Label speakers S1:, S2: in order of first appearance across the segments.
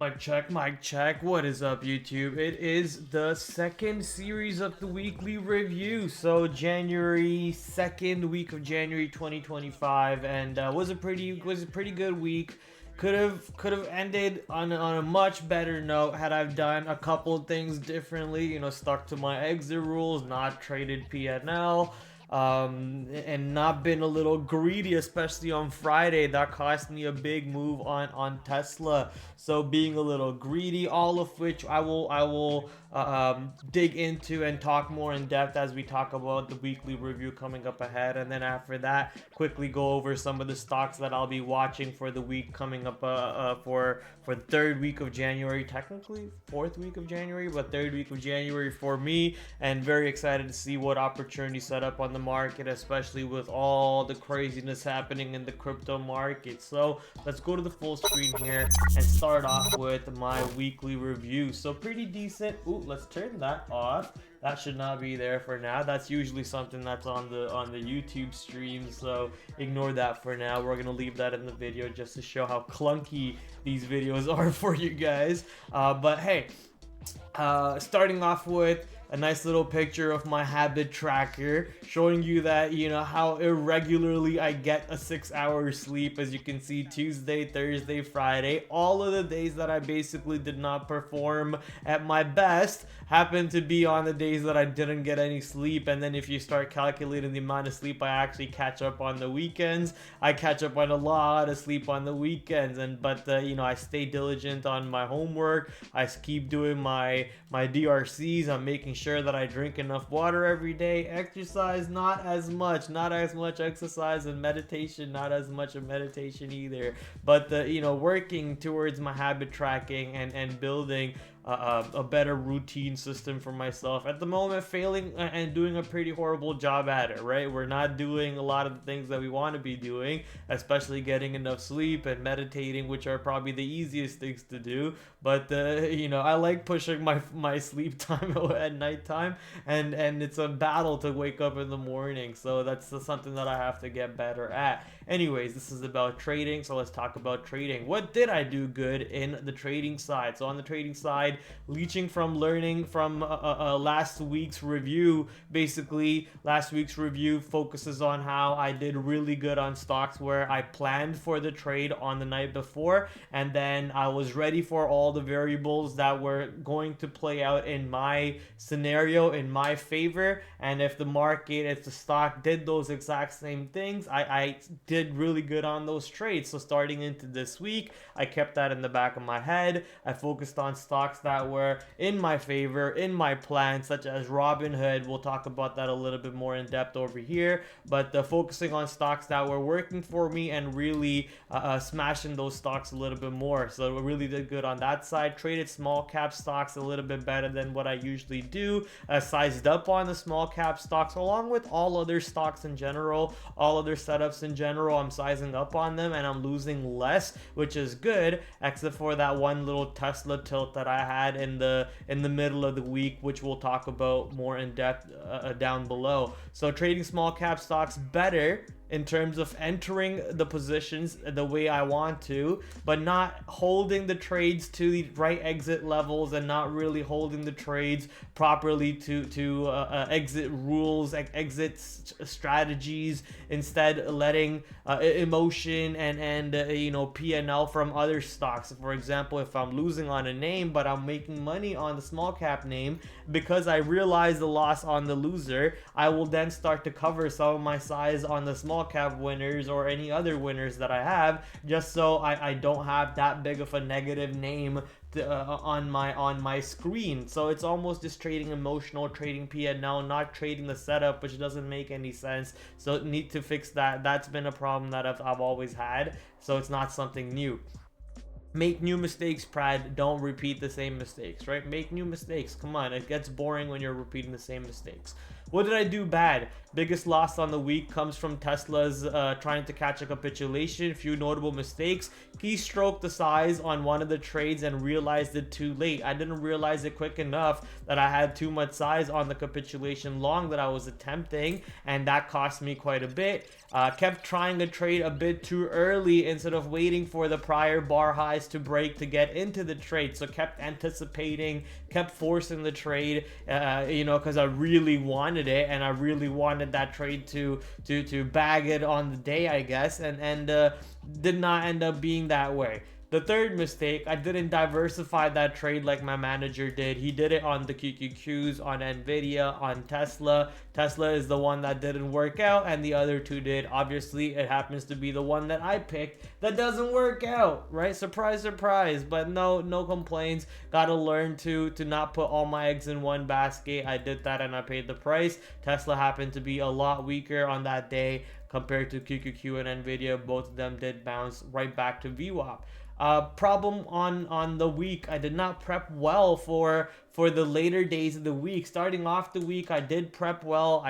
S1: Mic check. What is up, YouTube? It is the second series of the weekly review. So January 2nd week of January 2025, and was a pretty good week. Could have ended on a much better note had I done a couple of things differently. Stuck to my exit rules, not traded PNL. And not been a little greedy, especially on Friday. That cost me a big move on Tesla. So being a little greedy, all of which I will dig into and talk more in depth as we talk about the weekly review coming up ahead. And then after that, quickly go over some of the stocks that I'll be watching for the week coming up for the third week of January, technically fourth week of January, but third week of January for me. And very excited to see what opportunities set up on the market, especially with all the craziness happening in the crypto market. So let's go to the full screen here and start off with my weekly review. So pretty decent. Ooh, let's turn that off. That should not be there for now. That's usually something that's on the YouTube stream, so ignore that for now. We're gonna leave that in the video just to show how clunky these videos are for you guys. But hey, starting off with a nice little picture of my habit tracker showing you that how irregularly I get a 6-hour sleep. As you can see, Tuesday, Thursday, Friday, all of the days that I basically did not perform at my best happen to be on the days that I didn't get any sleep. And then if you start calculating the amount of sleep I actually catch up on the weekends, I catch up on a lot of sleep on the weekends. But I stay diligent on my homework. I keep doing my DRCs. I'm making sure that I drink enough water every day. Exercise, not as much exercise, and meditation, not as much of meditation either. But working towards my habit tracking and building a better routine system for myself. At the moment, failing and doing a pretty horrible job at it, right? We're not doing a lot of the things that we want to be doing, especially getting enough sleep and meditating, which are probably the easiest things to do. But I like pushing my sleep time at nighttime, and it's a battle to wake up in the morning. So that's something that I have to get better at. Anyways, this is about trading, so let's talk about trading. What did I do good in the trading side? So on the trading side, learning from last week's review. Basically, last week's review focuses on how I did really good on stocks where I planned for the trade on the night before, and then I was ready for all the variables that were going to play out in my scenario, in my favor. And if the stock did those exact same things, I did really good on those trades. So starting into this week, I kept that in the back of my head. I focused on stocks that were in my favor, in my plan, such as Robinhood. We'll talk about that a little bit more in depth over here, but focusing on stocks that were working for me and really smashing those stocks a little bit more. So we really did good on that side. Traded small cap stocks a little bit better than what I usually do. Sized up on the small cap stocks along with all other stocks in general, all other setups in general. I'm sizing up on them and I'm losing less, which is good, except for that one little Tesla tilt that I had in the middle of the week, which we'll talk about more in depth down below. So trading small cap stocks better in terms of entering the positions the way I want to, but not holding the trades to the right exit levels and not really holding the trades properly to exit rules, exit strategies. Instead, letting emotion and P&L from other stocks. For example, if I'm losing on a name but I'm making money on the small cap name, because I realize the loss on the loser, I will then start to cover some of my size on the small cap winners or any other winners that I have, just so I don't have that big of a negative name on my screen. So it's almost just trading emotional, trading P&L, not trading the setup, which doesn't make any sense. So need to fix that. That's been a problem that I've always had, so it's not something new. Make new mistakes, Prad. Don't repeat the same mistakes, right? Make new mistakes. Come on, it gets boring when you're repeating the same mistakes. What did I do bad? Biggest loss on the week comes from Tesla's trying to catch a capitulation. Few notable mistakes. Keystroke the size on one of the trades and realized it too late. I didn't realize it quick enough that I had too much size on the capitulation long that I was attempting, and that cost me quite a bit. Kept trying to trade a bit too early instead of waiting for the prior bar highs to break to get into the trade. So kept anticipating, kept forcing the trade, because I really wanted it, and I really wanted that trade to bag it on the day, I guess, and did not end up being that way. The third mistake, I didn't diversify that trade like my manager did. He did it on the QQQs, on Nvidia, on Tesla. Tesla is the one that didn't work out, and the other two did. Obviously, it happens to be the one that I picked that doesn't work out, right? Surprise, surprise. But no complaints. Gotta learn to not put all my eggs in one basket. I did that and I paid the price. Tesla happened to be a lot weaker on that day compared to QQQ and Nvidia. Both of them did bounce right back to VWAP. Problem on the week, I did not prep well for the later days of the week. Starting off the week, I did prep well.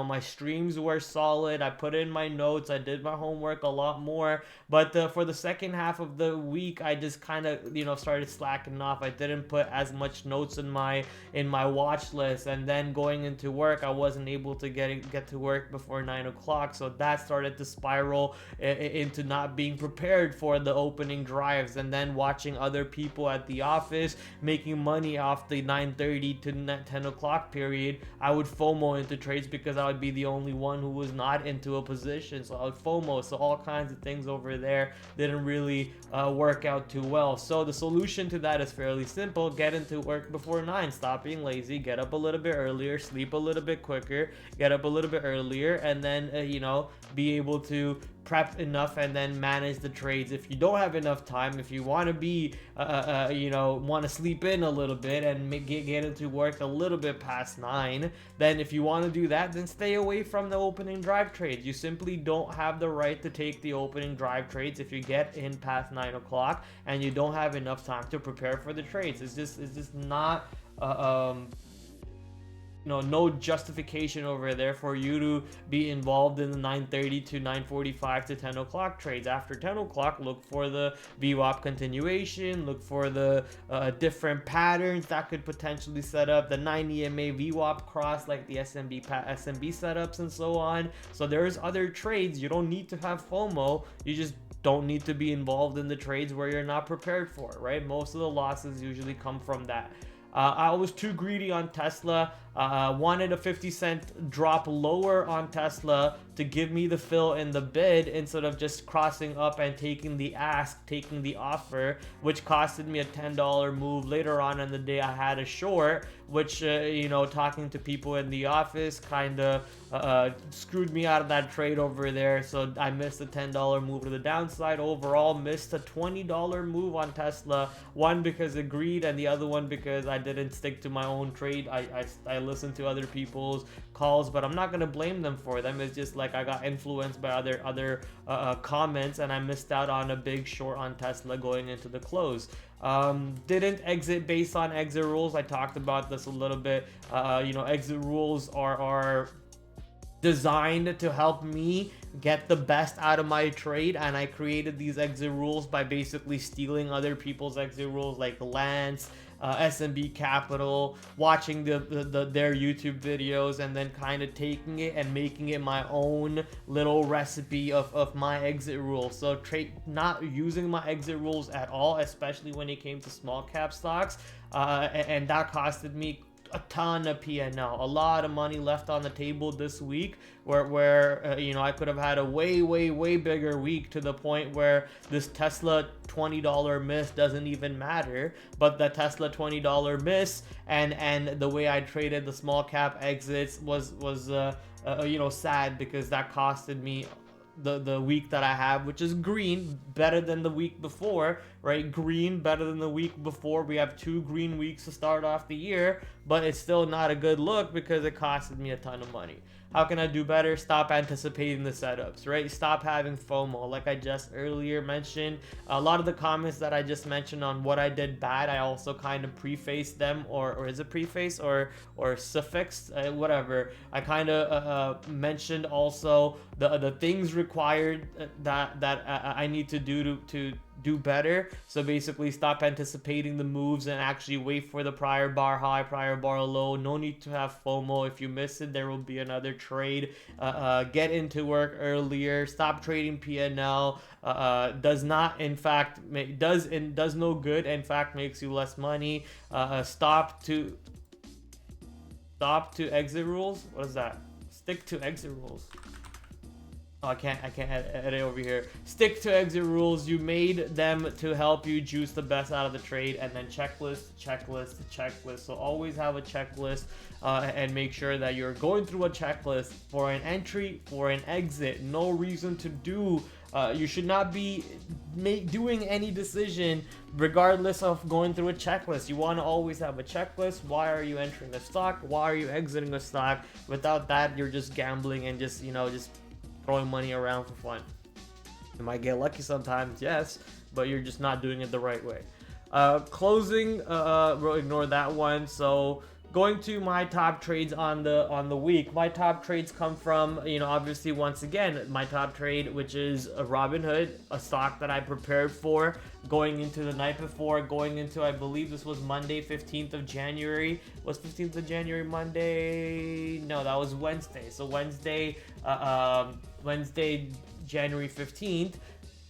S1: My streams were solid. I put in my notes. I did my homework a lot more. But for the second half of the week, I just kind of started slacking off. I didn't put as much notes in my watch list, and then going into work, I wasn't able to get to work before 9 o'clock. So that started to spiral into not being prepared for the opening drives, and then watching other people at the office making money off the 9:30 to 10 o'clock period. I would FOMO into trades because I would be the only one who was not into a position, so I would FOMO. So all kinds of things over there didn't really work out too well. So the solution to that is fairly simple. Get into work before 9. Stop being lazy. Get up a little bit earlier. Sleep a little bit quicker. Get up a little bit earlier, and then be able to prep enough and then manage the trades. If you don't have enough time, if you want to be want to sleep in a little bit and get into work a little bit past 9, then if you want to do that, then stay away from the opening drive trades. You simply don't have the right to take the opening drive trades if you get in past 9 o'clock and you don't have enough time to prepare for the trades. It's just not no justification over there for you to be involved in the 9:30 to 9:45 to 10 o'clock trades. After 10 o'clock, look for the VWAP continuation, look for the different patterns that could potentially set up the 9 EMA VWAP cross, like the SMB setups and so on. So there's other trades. You don't need to have FOMO. You just don't need to be involved in the trades where you're not prepared for, right? Most of the losses usually come from that. I was too greedy on Tesla. Wanted a 50-cent drop lower on Tesla to give me the fill in the bid instead of just crossing up and taking the ask, taking the offer, which costed me a $10 move. Later on in the day, I had a short, which talking to people in the office kind of screwed me out of that trade over there. So I missed a $10 move to the downside. Overall, missed a $20 move on Tesla. One because of greed, and the other one because I didn't stick to my own trade. I listened to other people's calls, but I'm not gonna blame them for them. It's just like I got influenced by other comments, and I missed out on a big short on Tesla going into the close. Didn't exit based on exit rules. I talked about this a little bit. Exit rules are designed to help me get the best out of my trade, and I created these exit rules by basically stealing other people's exit rules, like Lance, SMB Capital, watching their YouTube videos, and then kind of taking it and making it my own little recipe of my exit rules. So not using my exit rules at all, especially when it came to small cap stocks, and that costed me a ton of PNL, a lot of money left on the table this week, where I could have had a way bigger week, to the point where this Tesla $20 miss doesn't even matter. But the Tesla $20 miss and the way I traded the small cap exits was sad, because that costed me the week that I have, which is green, better than the week before, right? Green better than the week before. We have 2 green weeks to start off the year, but it's still not a good look because it costed me a ton of money. How can I do better? Stop anticipating the setups, right? Stop having FOMO. Like I just earlier mentioned, a lot of the comments that I just mentioned on what I did bad, I also kind of prefaced them, or is it preface or suffixed, whatever. I kind of mentioned also the things required that I need to do to do better. So basically, stop anticipating the moves and actually wait for the prior bar high, prior bar low. No need to have FOMO. If you miss it, there will be another trade. Get into work earlier. Stop trading PNL. Does not, in fact, does no good. In fact, makes you less money. Stop to exit rules. What is that? Stick to exit rules. Oh, I can't edit over here. Stick to exit rules. You made them to help you juice the best out of the trade. And then checklist. So always have a checklist, and make sure that you're going through a checklist for an entry, for an exit. No reason to do. You should not be doing any decision regardless of going through a checklist. You want to always have a checklist. Why are you entering a stock? Why are you exiting a stock? Without that, you're just gambling and just throwing money around for fun. You might get lucky sometimes, yes, but you're just not doing it the right way. Closing, we'll ignore that one. So going to my top trades on the week. My top trades come from, obviously, once again, my top trade, which is a Robinhood, a stock that I prepared for going into the night before, going into, I believe this was Monday, 15th of January. Was 15th of January Monday? No, that was Wednesday. So Wednesday, January 15th.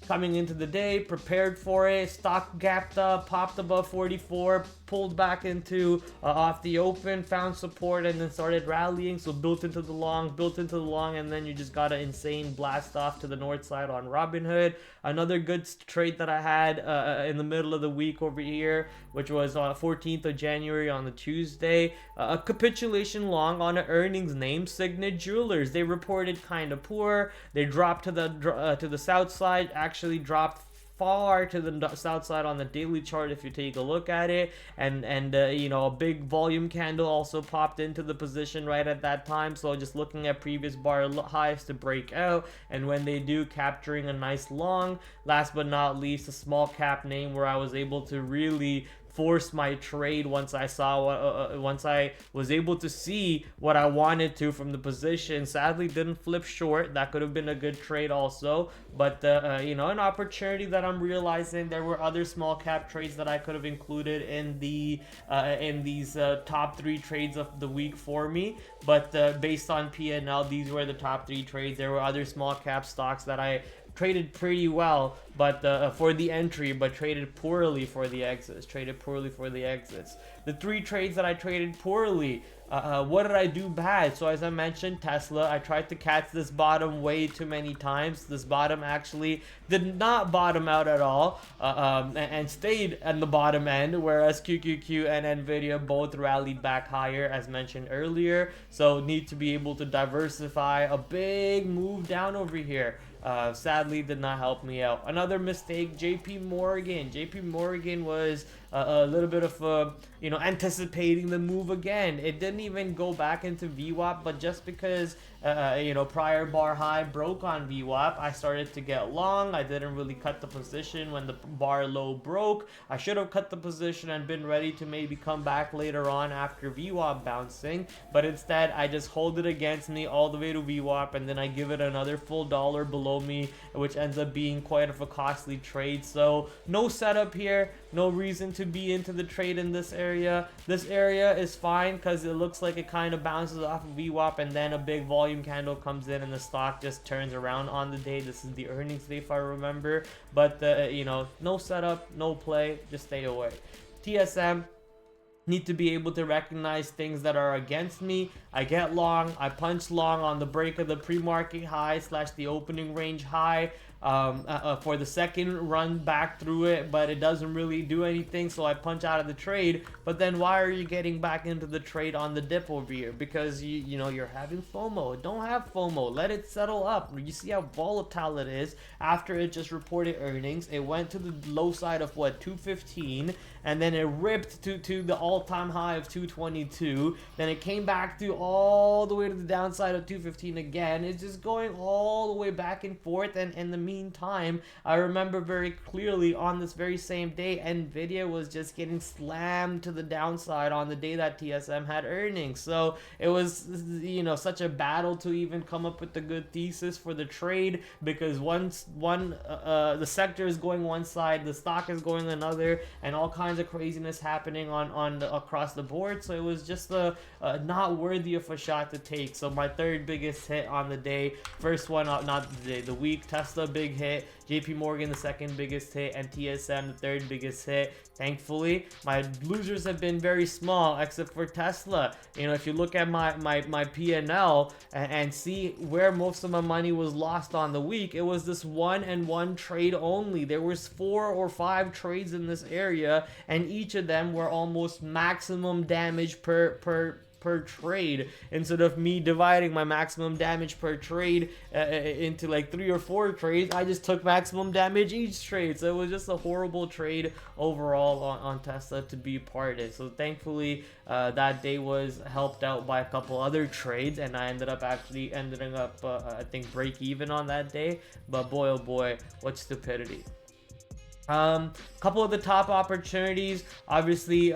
S1: Coming into the day, prepared for it, stock gapped up, popped above 44, pulled back into off the open, found support, and then started rallying. So built into the long, and then you just got an insane blast off to the north side on Robinhood. Another good trade that I had in the middle of the week over here, which was on 14th of January on the Tuesday, a capitulation long on an earnings name, Signet Jewelers. They reported kind of poor. They dropped to the south side, actually dropped far to the south side on the daily chart if you take a look at it, and a big volume candle also popped into the position right at that time. So just looking at previous bar highs to break out, and when they do, capturing a nice long. Last but not least, a small cap name where I was able to really force my trade once I saw once I was able to see what I wanted to from the position. Sadly, didn't flip short. That could have been a good trade also, but an opportunity that I'm realizing there were other small cap trades that I could have included in these top 3 trades of the week for me, but based on P&L, these were the top 3 trades. There were other small cap stocks that I traded pretty well, but for the entry, but traded poorly for the exits. The 3 trades that I traded poorly, what did I do bad? So as I mentioned, Tesla, I tried to catch this bottom way too many times. This bottom actually did not bottom out at all, and stayed at the bottom end, whereas QQQ and Nvidia both rallied back higher as mentioned earlier. So need to be able to diversify. A big move down over here. Sadly did not help me out. Another mistake, JP Morgan was a little bit of anticipating the move again. It didn't even go back into VWAP, but just because prior bar high broke on VWAP, I started to get long. I didn't really cut the position when the bar low broke. I should have cut the position and been ready to maybe come back later on after VWAP bouncing, but instead I just hold it against me all the way to VWAP, and then I give it another full dollar below me, which ends up being quite of a costly trade. So no setup here, no reason to be into the trade in this area. This area is fine because it looks like it kind of bounces off of VWAP, and then a big volume candle comes in and the stock just turns around on the day. This is the earnings day if I remember, but no setup, no play, just stay away. TSM, need to be able to recognize things that are against me. I get long, I punch long on the break of the pre-market high / the opening range high. for the second run back through it, but it doesn't really do anything, so I punch out of the trade. But then why are you getting back into the trade on the dip over here? Because you know you're having FOMO. Don't have FOMO. Let it settle up. You see how volatile it is after it just reported earnings. It went to the low side of what, 215, and then it ripped to the all-time high of 222. Then it came back to all the way to the downside of 215 again. It's just going all the way back and forth. And in the meantime, I remember very clearly on this very same day, Nvidia was just getting slammed to the downside on the day that TSM had earnings. So it was, you know, such a battle to even come up with a good thesis for the trade, because the sector is going one side, the stock is going another, and all kinds of craziness happening across the board. So it was just not worthy of a shot to take. So my third biggest hit on the day, first one, not the day, the week, Tesla big hit, JP Morgan the second biggest hit, and TSM the third biggest hit. Thankfully, my losers have been very small, except for Tesla. You know, if you look at my P&L and see where most of my money was lost on the week, it was this one trade only. There was 4 or 5 trades in this area, and each of them were almost maximum damage per trade. Instead of me dividing my maximum damage per trade into like 3 or 4 trades, I just took maximum damage each trade. So it was just a horrible trade overall on Tesla to be part of. So thankfully that day was helped out by a couple other trades, and I ended up I think break even on that day. But boy, oh boy, what stupidity. Couple of the top opportunities, obviously,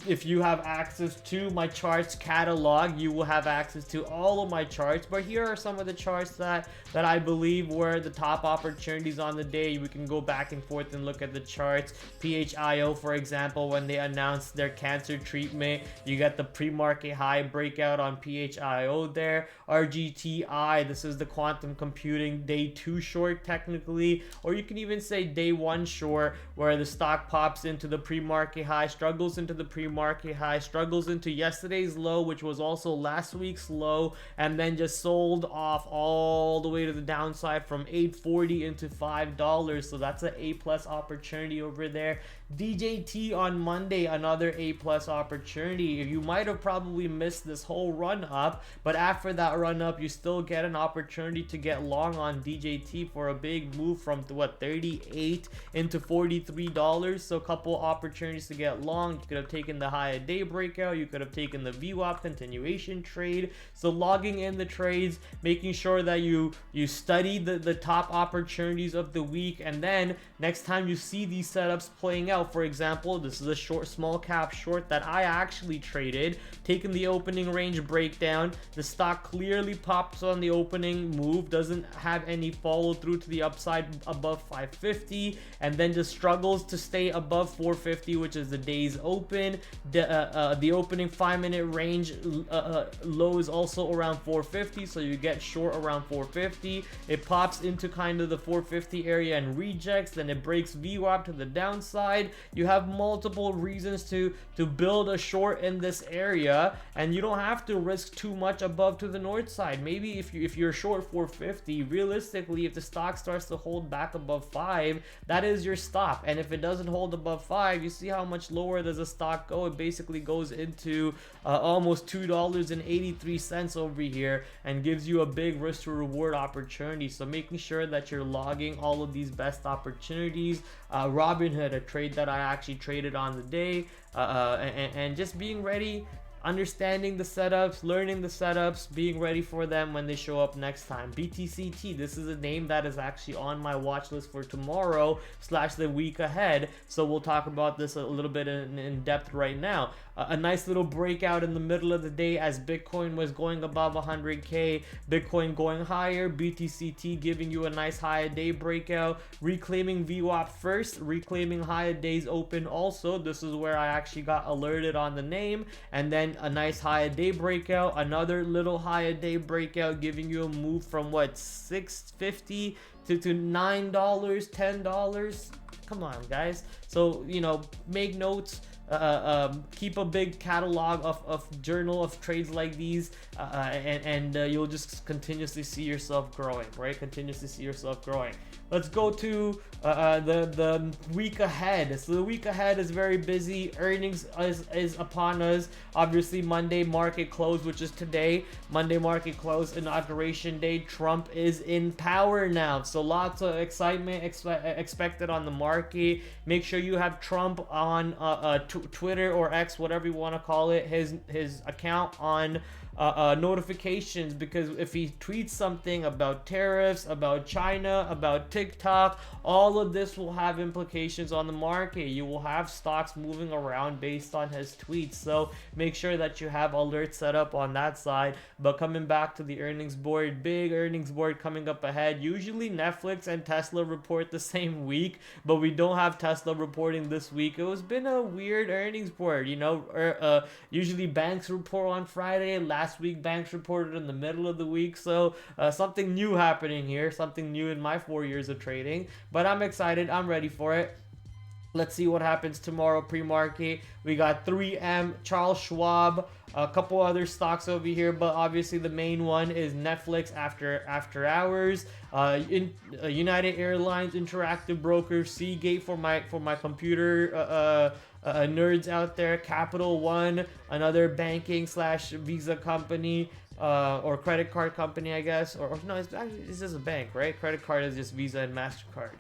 S1: if you have access to my charts catalog, you will have access to all of my charts. But here are some of the charts that I believe were the top opportunities on the day. We can go back and forth and look at the charts. PHIO, for example, when they announced their cancer treatment, you got the pre-market high breakout on PHIO there. RGTI, this is the quantum computing day 2 short technically, or you can even say day 1 short, where the stock pops into the pre-market high, struggles into the pre-market high, struggles into yesterday's low, which was also last week's low, and then just sold off all the way to the downside from $8.40 into $5. So that's an A+ opportunity over there. DJT on Monday, another A+ opportunity. You might have probably missed this whole run up, but after that run up, you still get an opportunity to get long on DJT for a big move from what, 38 into $43. So a couple opportunities to get long. You could have taken the high day breakout, you could have taken the VWAP continuation trade. So logging in the trades, making sure that you study the top opportunities of the week, and then next time you see these setups playing out, for example, this is a small cap short that I actually traded, taking the opening range breakdown. The stock clearly pops on the opening move, doesn't have any follow through to the upside above 550, and then just struggles to stay above 450, which is the day's open. The opening 5-minute range low is also around 450, so you get short around 450. It pops into kind of the 450 area and rejects, then it breaks VWAP to the downside. You have multiple reasons to build a short in this area, and you don't have to risk too much above to the north side. Maybe if you're short 450, realistically, if the stock starts to hold back above 5, that is your stop. And if it doesn't hold above 5, you see how much lower does the stock go. It basically goes into almost $2.83 over here, and gives you a big risk to reward opportunity. So making sure that you're logging all of these best opportunities. Robinhood, a trade that I actually traded on the day, and just being ready, understanding the setups, learning the setups, being ready for them when they show up next time. BTCT, this is a name that is actually on my watch list for tomorrow / the week ahead, so we'll talk about this a little bit in depth right now. A nice little breakout in the middle of the day as Bitcoin was going above 100k, Bitcoin going higher, BTCT giving you a nice higher day breakout, reclaiming VWAP first, reclaiming higher days open also. This is where I actually got alerted on the name, and then a nice higher day breakout, another little higher day breakout, giving you a move from what, $6.50 to $9, $10. Come on, guys. So, you know, make notes. Keep a big catalog of journal of trades like these, and you'll just continuously see yourself growing, right? Continuously see yourself growing. let's go to the week ahead. So the week ahead is very busy. Earnings is upon us. Obviously, Monday market close, which is today. Monday market close, inauguration day. Trump is in power now, so lots of excitement expected on the market. Make sure you have Trump on Twitter or X, whatever you want to call it, his account on notifications, because if he tweets something about tariffs, about China, about TikTok, all of this will have implications on the market. You will have stocks moving around based on his tweets, so make sure that you have alerts set up on that side. But coming back to the earnings board, big earnings board coming up ahead. Usually Netflix and Tesla report the same week, but we don't have Tesla reporting this week. It was been a weird earnings board, you know. Usually banks report on Friday. Last week banks reported in the middle of the week, so something new happening here, something new in my 4 years of trading. But I'm excited, I'm ready for it. Let's see what happens tomorrow pre-market. We got 3M, Charles Schwab, a couple other stocks over here, but obviously the main one is Netflix after hours. United Airlines, Interactive Brokers, Seagate for my computer nerds out there, Capital One, another banking slash Visa company. Or credit card company, I guess, or no, it's just a bank, right? Credit card is just Visa and MasterCard.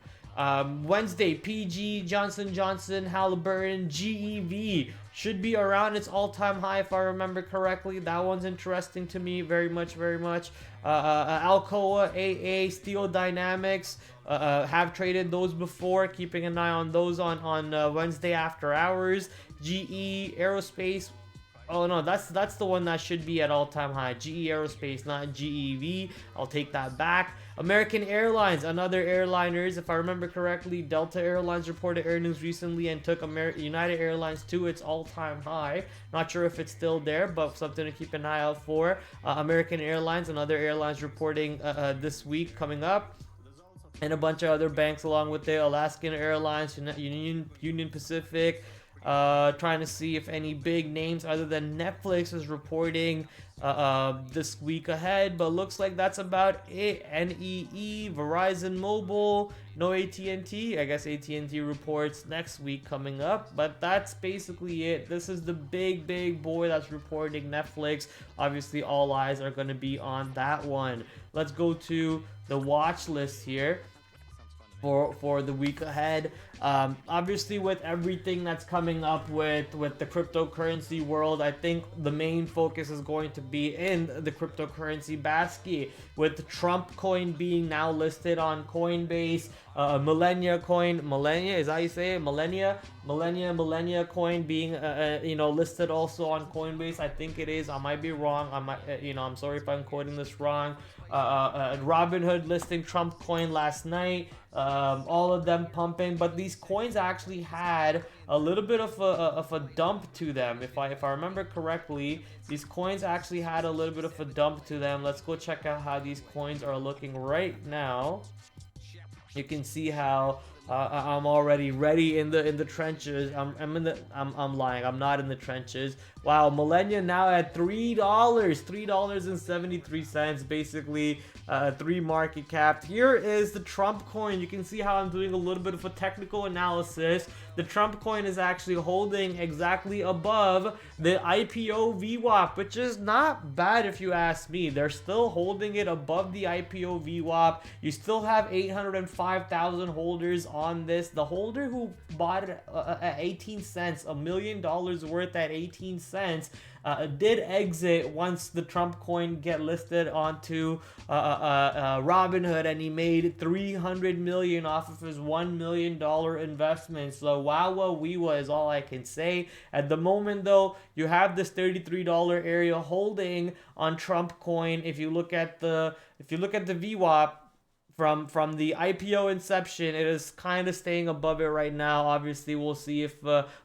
S1: Wednesday, PG, Johnson Johnson, Halliburton, GEV should be around its all-time high if I remember correctly. That one's interesting to me very much. Alcoa, AA, Steel Dynamics, have traded those before, keeping an eye on those on Wednesday after hours. GE Aerospace. Oh no, that's the one that should be at all-time high. GE Aerospace, not GEV. I'll take that back. American Airlines, another airliners. If I remember correctly, Delta Airlines reported earnings recently and took United Airlines to its all-time high. Not sure if it's still there, but something to keep an eye out for. American Airlines, another airlines reporting this week coming up. And a bunch of other banks along with it. Alaskan Airlines, Union Pacific. Trying to see if any big names other than Netflix is reporting this week ahead, but looks like that's about it. NEE, Verizon Mobile, no AT&T. I guess AT&T reports next week coming up, but that's basically it. This is the big boy that's reporting Netflix. Obviously, all eyes are going to be on that one. Let's go to the watch list here for the week ahead. Obviously, with everything that's coming up with the cryptocurrency world, I think the main focus is going to be in the cryptocurrency basket, with Trump coin being now listed on Coinbase. Millennia coin, is that how you say it? Millennia coin being listed also on Coinbase. I think it is. I might be wrong. I'm sorry if I'm quoting this wrong. Robinhood listing Trump coin last night. All of them pumping, but these coins actually had a little bit of a dump to them. If I remember correctly, these coins actually had a little bit of a dump to them. Let's go check out how these coins are looking right now. You can see how I'm already ready in the trenches. I'm lying. I'm not in the trenches. Wow, Millennia now at $3.73, basically 3 market cap. Here is the Trump coin. You can see how I'm doing a little bit of a technical analysis. The Trump coin is actually holding exactly above the IPO VWAP, which is not bad if you ask me. They're still holding it above the IPO VWAP. You still have 805,000 holders on this. The holder who bought it at 18 cents, $1 million worth at 18 cents, did exit once the Trump coin get listed onto Robinhood, and he made $300 million off of his $1 million investment. So wow, is all I can say. At the moment though, you have this $33 area holding on Trump coin. If you look at the VWAP from the IPO inception, it is kind of staying above it right now. Obviously, we'll see if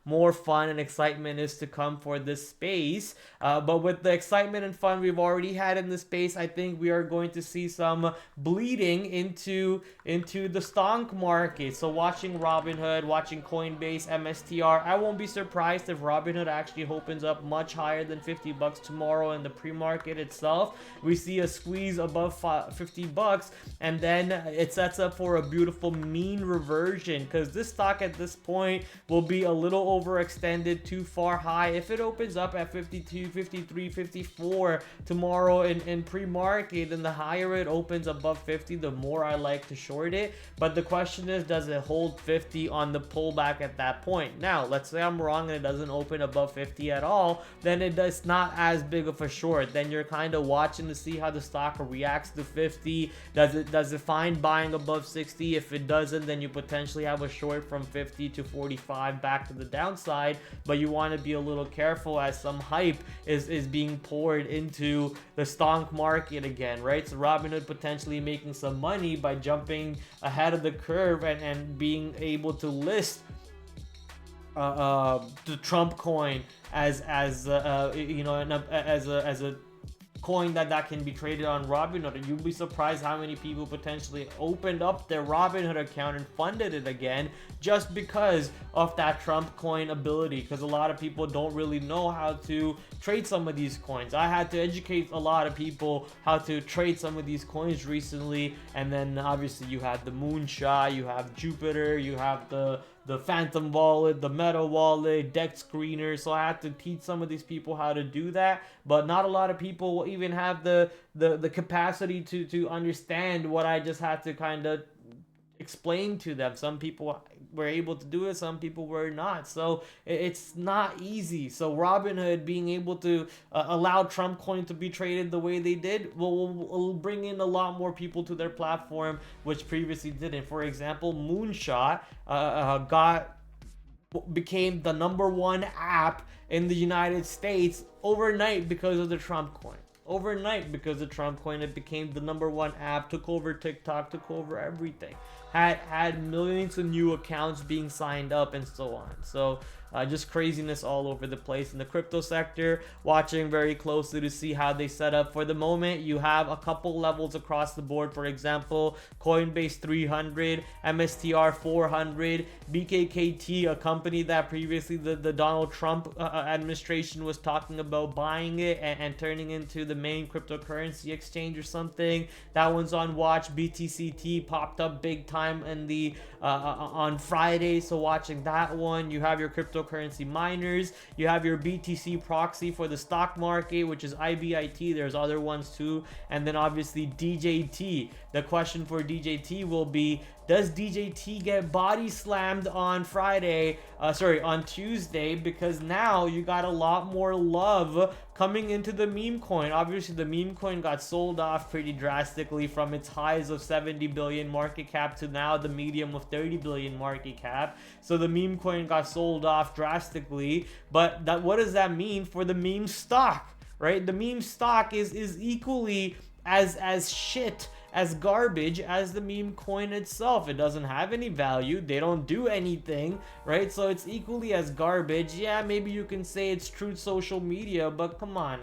S1: more fun and excitement is to come for this space. But with the excitement and fun we've already had in this space, I think we are going to see some bleeding into the stock market. So watching Robinhood, watching Coinbase, MSTR, I won't be surprised if Robinhood actually opens up much higher than $50 tomorrow in the pre-market itself. We see a squeeze above $50, and then again, it sets up for a beautiful mean reversion, because this stock at this point will be a little overextended, too far high. If it opens up at 52, 53, 54 tomorrow in pre-market, then the higher it opens above 50, the more I like to short it. But the question is, does it hold 50 on the pullback at that point? Now, let's say I'm wrong and it doesn't open above 50 at all, then it's not as big of a short. Then you're kind of watching to see how the stock reacts to 50. Does it find buying above 60? If it doesn't, then you potentially have a short from 50 to 45 back to the downside. But you want to be a little careful, as some hype is being poured into the stock market again, right? So Robinhood potentially making some money by jumping ahead of the curve and being able to list the Trump coin as you know, as a coin that can be traded on Robinhood. You'll be surprised how many people potentially opened up their Robinhood account and funded it again just because of that Trump coin ability, because a lot of people don't really know how to trade some of these coins. I had to educate a lot of people how to trade some of these coins recently. And then obviously you have the Moonshot, you have Jupiter, you have the Phantom wallet, the Meta wallet, Dex Screener. So I had to teach some of these people how to do that, but not a lot of people will even have the capacity to understand what I just had to kind of explain to them. Some people were able to do it, some people were not. So it's not easy. So Robinhood being able to allow Trump coin to be traded the way they did will bring in a lot more people to their platform, which previously didn't. For example, Moonshot became the #1 app in the United States overnight because of the Trump coin. Overnight, because of Trump coin, it became the #1 app, took over TikTok, took over everything. Had millions of new accounts being signed up and so on. So just craziness all over the place in the crypto sector. Watching very closely to see how they set up. For the moment, you have a couple levels across the board. For example, Coinbase 300, MSTR 400, BKKT, a company that previously the Donald Trump administration was talking about buying it and turning into the main cryptocurrency exchange or something. That one's on watch. BTCT popped up big time in the on Friday, so watching that one. You have your cryptocurrency miners, you have your BTC proxy for the stock market, which is IBIT. There's other ones too. And then obviously DJT. The question for DJT will be, does DJT get body slammed on on Tuesday? Because now you got a lot more love coming into the meme coin. Obviously the meme coin got sold off pretty drastically from its highs of 70 billion market cap to now the medium of 30 billion market cap. So the meme coin got sold off drastically. But what does that mean for the meme stock, right? The meme stock is equally as shit, as garbage as the meme coin itself. It doesn't have any value. They don't do anything, right? So it's equally as garbage. Yeah, maybe you can say it's true social media, but come on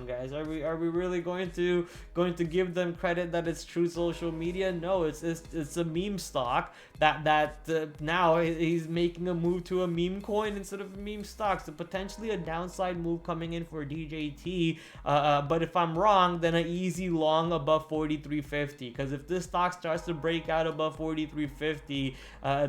S1: guys, are we really going to give them credit that it's true social media? No, it's a meme stock that now he's making a move to a meme coin instead of a meme stock. So potentially a downside move coming in for DJT. But if I'm wrong, then an easy long above 43.50. Because if this stock starts to break out above 43.50,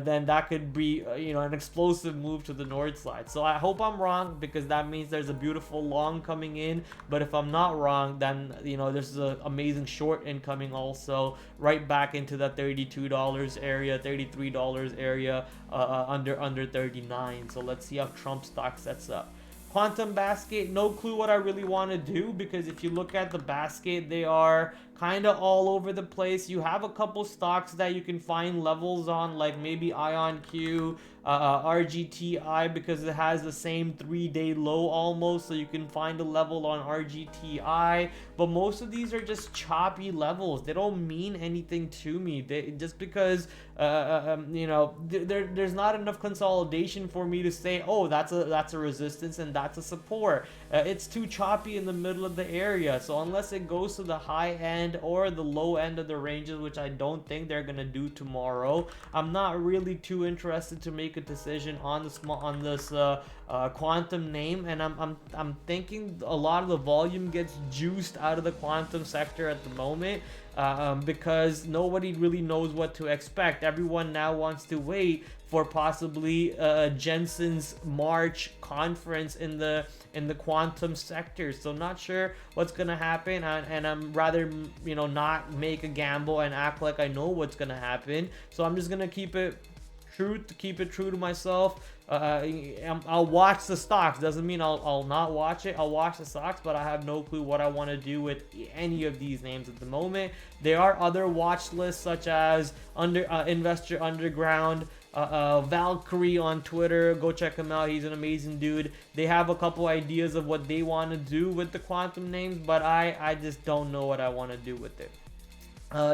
S1: then that could be an explosive move to the north side. So I hope I'm wrong, because that means there's a beautiful long coming in. But if I'm not wrong, then there's an amazing short incoming also, right back into that $32 area, $33 area, under 39. So let's see how Trump stock sets up. Quantum basket, no clue what I really want to do, because if you look at the basket, they are kind of all over the place. You have a couple stocks that you can find levels on, like maybe IonQ, RGTI, because it has the same 3-day low almost, so you can find a level on RGTI. But most of these are just choppy levels. They don't mean anything to me. Just because there's not enough consolidation for me to say, oh, that's a resistance and that's a support. It's too choppy in the middle of the area. So unless it goes to the high end end or the low end of the ranges, which I don't think they're gonna do tomorrow. I'm not really too interested to make a decision on this quantum name, and I'm thinking a lot of the volume gets juiced out of the quantum sector at the moment, because nobody really knows what to expect. Everyone now wants to wait for possibly Jensen's March conference in the quantum sector. So not sure what's gonna happen, and I'm rather not make a gamble and act like I know what's gonna happen. So I'm just gonna keep it true to myself. I'll watch the stocks. Doesn't mean I'll not watch it. I'll watch the stocks, but I have no clue what I want to do with any of these names at the moment. There are other watch lists such as Investor Underground, Valkyrie on Twitter. Go check him out. He's an amazing dude. They have a couple ideas of what they want to do with the quantum names, but I just don't know what I want to do with it.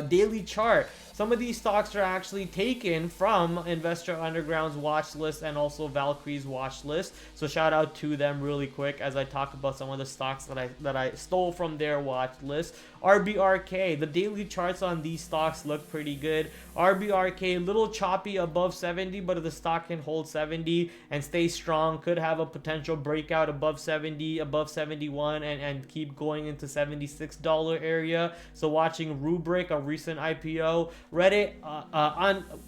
S1: Daily chart. Some of these stocks are actually taken from Investor Underground's watch list and also Valkyrie's watch list. So shout out to them really quick as I talk about some of the stocks that I stole from their watch list. RBRK. The daily charts on these stocks look pretty good. RBRK a little choppy above 70, but if the stock can hold 70 and stay strong, could have a potential breakout above 70, above 71, and keep going into $76 area. So watching Rubrik, a recent IPO. Reddit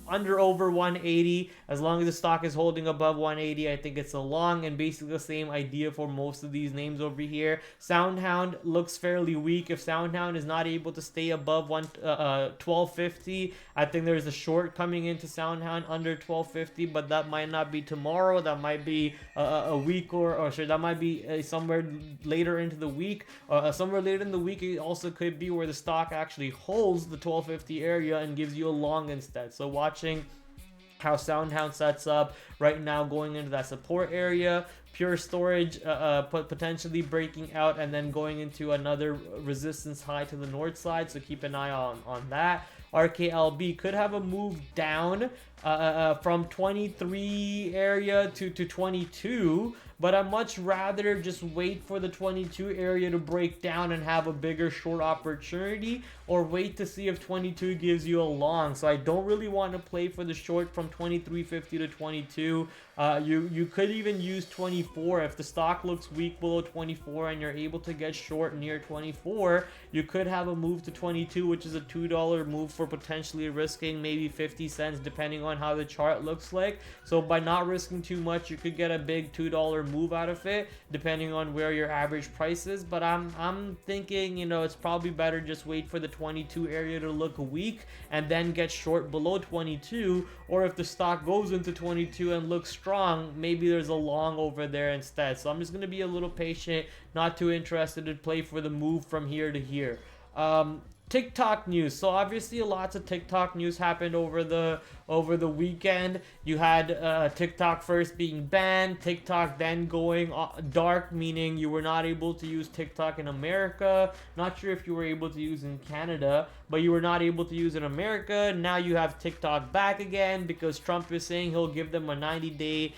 S1: under over 180. As long as the stock is holding above 180, I think it's a long, and basically the same idea for most of these names over here. Soundhound looks fairly weak. If Soundhound is not able to stay above 1250, I think there's a short coming into Soundhound under 1250, but that might not be tomorrow. That might be a week or sure, that might be somewhere later into the week. Somewhere later in the week, it also could be where the stock actually holds the 1250 area and gives you a long instead. So watching how Soundhound sets up right now going into that support area. Pure Storage potentially breaking out and then going into another resistance high to the north side, so keep an eye on that. RKLB could have a move down from 23 area to 22, but I'd much rather just wait for the 22 area to break down and have a bigger short opportunity, or wait to see if 22 gives you a long. So I don't really want to play for the short from 23.50 to 22. You could even use 24 if the stock looks weak below 24 and you're able to get short near 24. You could have a move to 22, which is a $2 move for potentially risking maybe 50 cents depending on how the chart looks like. So by not risking too much, you could get a big $2 move out of it depending on where your average price is. But I'm thinking, it's probably better just wait for the 22 area to look weak and then get short below 22, or if the stock goes into 22 and looks strong, maybe there's a long over there instead. So I'm just going to be a little patient, not too interested to play for the move from here to here. TikTok news. So obviously lots of TikTok news happened over the weekend. You had TikTok first being banned, TikTok then going dark, meaning you were not able to use TikTok in America. Not sure if you were able to use in Canada, but you were not able to use in America. Now you have TikTok back again because Trump is saying he'll give them a 90-day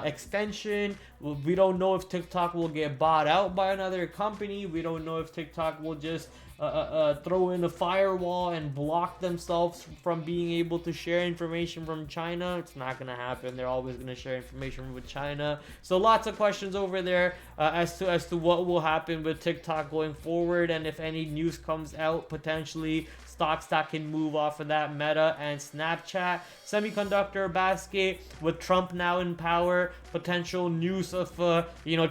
S1: extension. We don't know if TikTok will get bought out by another company. We don't know if TikTok will just throw in a firewall and block themselves from being able to share information from China. It's not going to happen. They're always going to share information with China. So lots of questions over there as to what will happen with TikTok going forward, and if any news comes out, potentially stocks that can move off of that. Meta and Snapchat. Semiconductor basket with Trump now in power, potential news of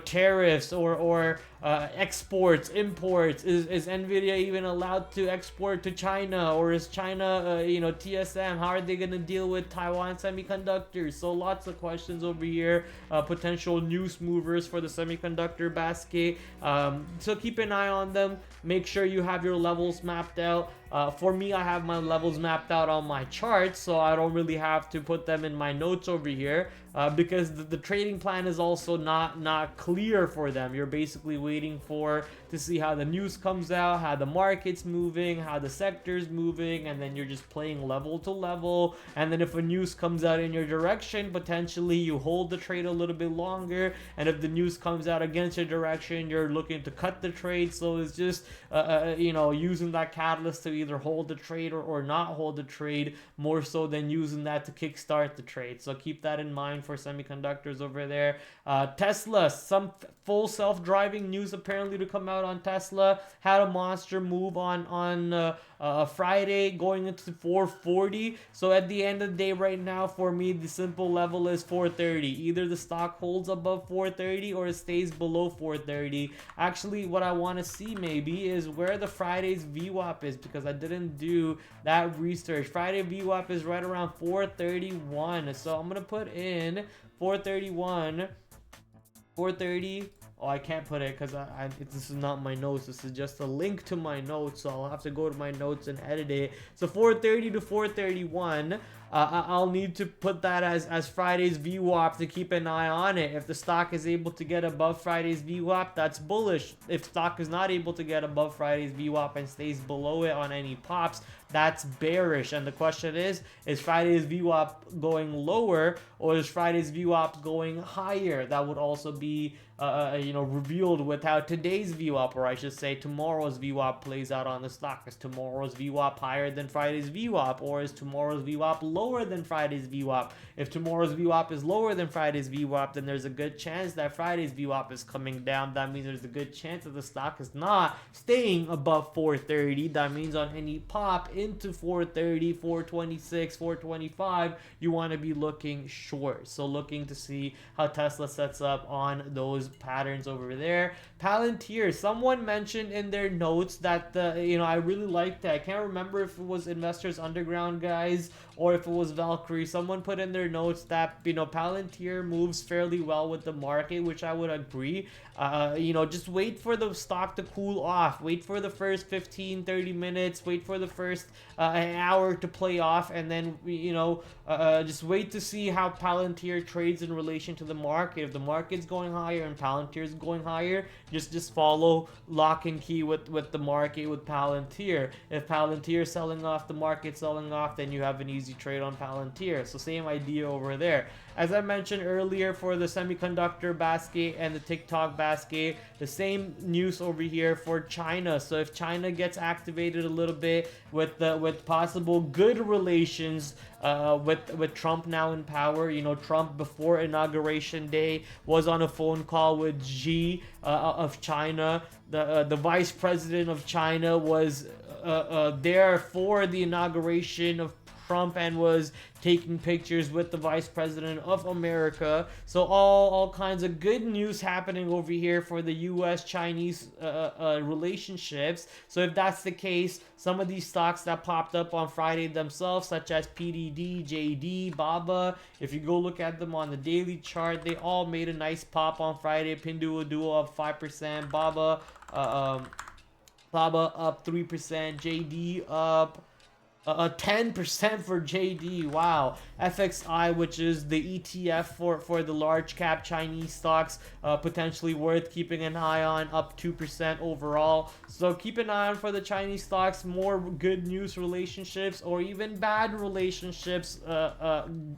S1: tariffs or exports, imports. Is Nvidia even allowed to export to China, or is China TSM? How are they going to deal with Taiwan semiconductors? So lots of questions over here. Potential news movers for the semiconductor basket. So keep an eye on them. Make sure you have your levels mapped out. For me, I have my levels mapped out on my charts, so I don't really have to put them in my notes over here, because the trading plan is also not clear for them. You're basically waiting to see how the news comes out, how the market's moving, how the sector's moving, and then you're just playing level to level. And then if a news comes out in your direction, potentially you hold the trade a little bit longer, and if the news comes out against your direction, you're looking to cut the trade. So it's just using that catalyst to either hold the trade or not hold the trade, more so than using that to kickstart the trade. So keep that in mind for semiconductors over there. Tesla, some full self-driving news apparently to come out on Tesla. Had a monster move on Friday, going into 440. So at the end of the day, right now for me, the simple level is 430. Either the stock holds above 430 or it stays below 430. Actually, what I want to see maybe is where the Friday's VWAP is, because I didn't do that research. Friday VWAP is right around 431. So I'm gonna put in 431, 430. Oh, I can't put it because this is not my notes. This is just a link to my notes, so I'll have to go to my notes and edit it. So 430 to 431. I'll need to put that as Friday's VWAP to keep an eye on it. If the stock is able to get above Friday's VWAP, that's bullish. If stock is not able to get above Friday's VWAP and stays below it on any pops, that's bearish. And the question is Friday's VWAP going lower, or is Friday's VWAP going higher? That would also be revealed with how today's VWAP, or I should say tomorrow's VWAP, plays out on the stock. Is tomorrow's VWAP higher than Friday's VWAP, or is tomorrow's VWAP lower than Friday's VWAP? If tomorrow's VWAP is lower than Friday's VWAP, then there's a good chance that Friday's VWAP is coming down. That means there's a good chance that the stock is not staying above 430. That means on any pop into 430, 426, 425, you want to be looking short. So looking to see how Tesla sets up on those patterns over there. Palantir, someone mentioned in their notes that I really liked that. I can't remember if it was Investors Underground guys or if it was Valkyrie. Someone put in their notes that Palantir moves fairly well with the market, which I would agree. Just wait for the stock to cool off. Wait for the first 15-30 minutes. Wait for the first an hour to play off, and then just wait to see how Palantir trades in relation to the market. If the market's going higher and Palantir's going higher, just follow lock and key with the market with Palantir. If Palantir selling off, the market selling off, then you have an easy trade on Palantir. So same idea over there. As I mentioned earlier, for the semiconductor basket and the TikTok basket, the same news over here for China. So if China gets activated a little bit with possible good relations with Trump now in power, Trump before inauguration day was on a phone call with Xi of China. The vice president of China was there for the inauguration of Trump and was taking pictures with the vice president of America. So all kinds of good news happening over here for the US-Chinese relationships. So if that's the case, some of these stocks that popped up on Friday themselves, such as PDD, JD, Baba, if you go look at them on the daily chart, they all made a nice pop on Friday. Pinduoduo up 5%, Baba up 3%, JD up 10% for JD. Wow. FXI, which is the ETF for the large cap Chinese stocks, potentially worth keeping an eye on, up 2% overall. So keep an eye on for the Chinese stocks. More good news relationships or even bad relationships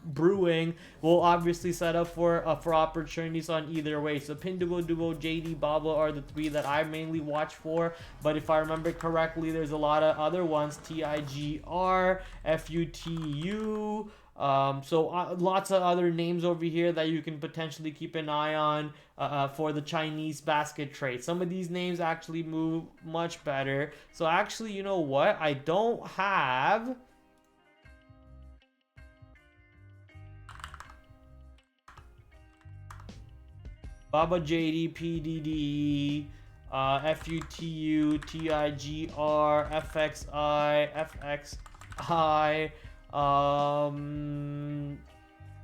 S1: brewing will obviously set up for opportunities on either way. So Pinduoduo, JD, Baba are the three that I mainly watch for. But if I remember correctly, there's a lot of other ones. TIGR, FUTU, lots of other names over here that you can potentially keep an eye on for the Chinese basket trade. Some of these names actually move much better. So actually, you know what? I don't have Baba, JD, PDD, FUTU, TIGR, FXI, FXI.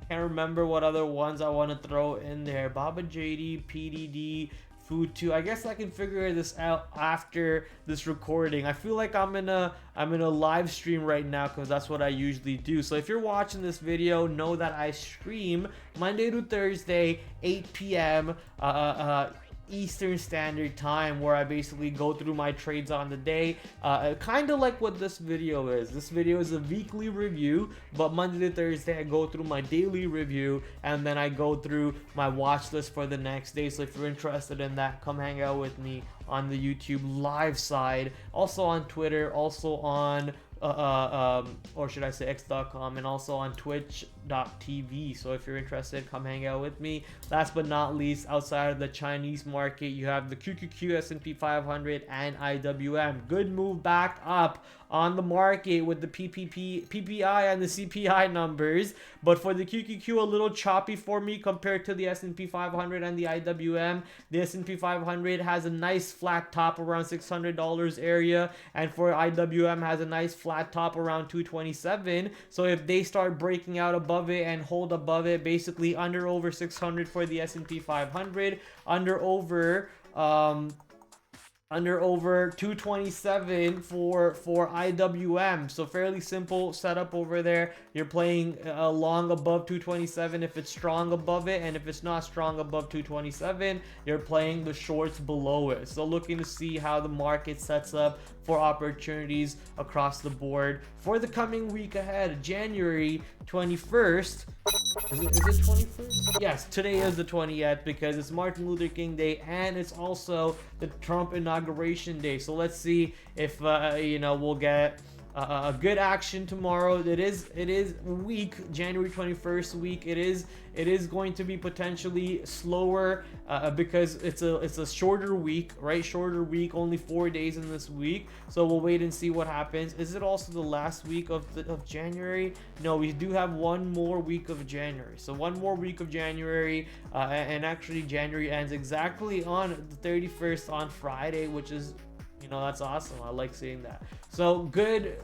S1: Can't remember what other ones I want to throw in there. Baba, JD, PDD, food too. I guess I can figure this out after this recording. I feel like I'm in a live stream right now because that's what I usually do. So if you're watching this video, know that I stream Monday to Thursday, 8 p.m. Eastern Standard Time, where I basically go through my trades on the day, kind of like what this video is. This video is a weekly review, but Monday to Thursday I go through my daily review, and then I go through my watch list for the next day. So if you're interested in that, come hang out with me on the YouTube live side, also on Twitter, also on or should I say x.com, and also on twitch.tv. So if you're interested, come hang out with me. Last but not least, outside of the Chinese market, you have the QQQ, S&P 500, and IWM. Good move back up on the market with the PPI and the CPI numbers, but for the QQQ, a little choppy for me compared to the S&P 500 and the IWM. The S&P 500 has a nice flat top around $600 area, and for IWM has a nice flat top around 227. So if they start breaking out above it and hold above it, basically under over 600 for the S&P 500, under over 227 for IWM. So fairly simple setup over there. You're playing long above 227 if it's strong above it, and if it's not strong above 227, you're playing the shorts below it. So looking to see how the market sets up for opportunities across the board for the coming week ahead. January 21st. Is it 21st? Yes, today is the 20th because it's Martin Luther King Day, and it's also the Trump inauguration day. So let's see if we'll get a good action tomorrow. It is week, January 21st week. It is going to be potentially slower because it's a shorter week, right? Shorter week, only 4 days in this week. So we'll wait and see what happens. Is it also the last week of January? No, we do have one more week of January. So one more week of January, and actually January ends exactly on the 31st on Friday, which is, that's awesome. I like seeing that. So good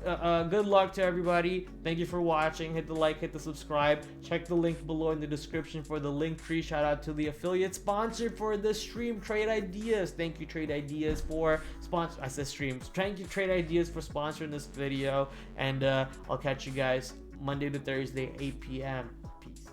S1: luck to everybody. Thank you for watching. Hit the like, hit the subscribe. Check the link below in the description for the link tree. Shout out to the affiliate sponsor for the stream, Trade Ideas. Thank you, Trade Ideas, for sponsor. I said streams. Thank you, Trade Ideas, for sponsoring this video. And I'll catch you guys Monday to Thursday, 8 p.m. Peace.